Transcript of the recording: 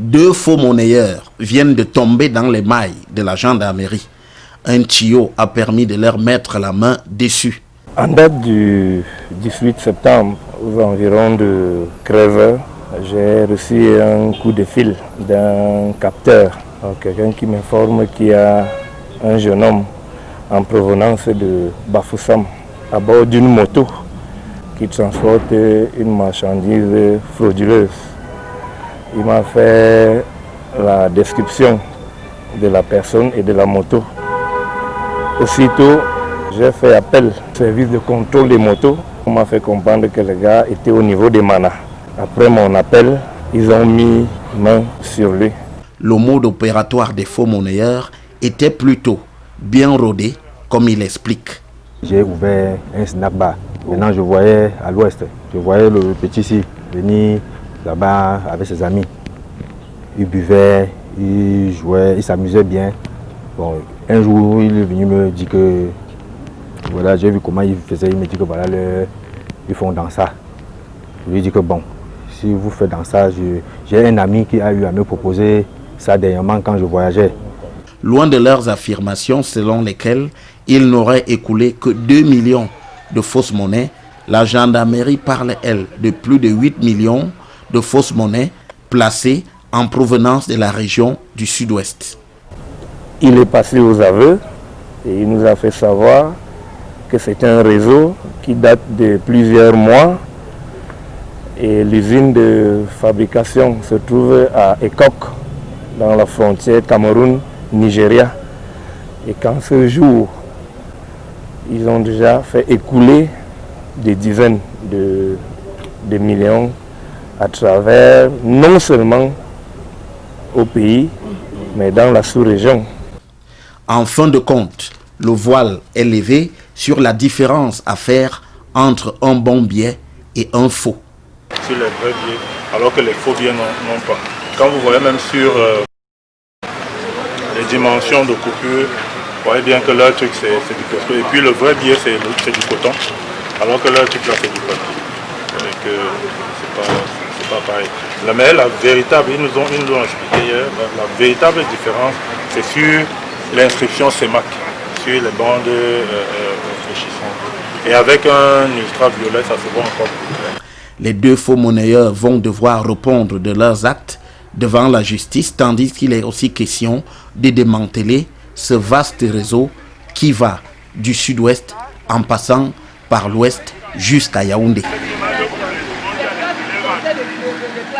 2 faux monnayeurs viennent de tomber dans les mailles de la gendarmerie. Un tuyau a permis de leur mettre la main dessus. En date du 18 septembre, aux environs de 13h, j'ai reçu un coup de fil d'un capteur. Quelqu'un qui m'informe qu'il y a un jeune homme en provenance de Bafoussam à bord d'une moto qui transporte une marchandise frauduleuse. Il m'a fait la description de la personne et de la moto. Aussitôt, j'ai fait appel au service de contrôle des motos. On m'a fait comprendre que le gars était au niveau des manas. Après mon appel, ils ont mis main sur lui. Le mode opératoire des faux monnayeurs était plutôt bien rodé, comme il explique. J'ai ouvert un snack bar. Maintenant, je voyais à l'ouest, je voyais le petit ici venir là-bas avec ses amis. Il buvait, il jouait, il s'amusait bien. Bon, un jour, il est venu me dire que, voilà, j'ai vu comment il faisait, il me dit que voilà, ils font dans ça. Je lui ai dit que bon, si vous faites dans ça, j'ai un ami qui a eu à me proposer ça dernièrement quand je voyageais. Loin de leurs affirmations selon lesquelles il n'aurait écoulé que 2 millions de fausses monnaies, la gendarmerie parle, elle, de plus de 8 millions de fausses monnaies placées en provenance de la région du Sud-Ouest. Il est passé aux aveux et il nous a fait savoir que c'est un réseau qui date de plusieurs mois et l'usine de fabrication se trouve à Ekok, dans la frontière Cameroun-Nigeria. Et qu'en ce jour, ils ont déjà fait écouler des dizaines de millions à travers, non seulement au pays, mais dans la sous-région. En fin de compte, le voile est levé sur la différence à faire entre un bon billet et un faux. Sur les vrais billets, alors que les faux billets n'ont pas. Quand vous voyez même sur les dimensions de coupure, vous voyez bien que leur truc c'est du coton. Et puis le vrai billet c'est du coton, alors que leur truc là c'est du papier. Donc c'est pas pareil. Mais la véritable, ils nous ont expliqué hier, la véritable différence c'est sur l'inscription CEMAC, sur les bandes fraîchissantes. Et avec un ultraviolet, ça se voit encore plus clair. Les 2 faux monnayeurs vont devoir répondre de leurs actes devant la justice, tandis qu'il est aussi question de démanteler ce vaste réseau qui va du sud-ouest en passant par l'ouest jusqu'à Yaoundé.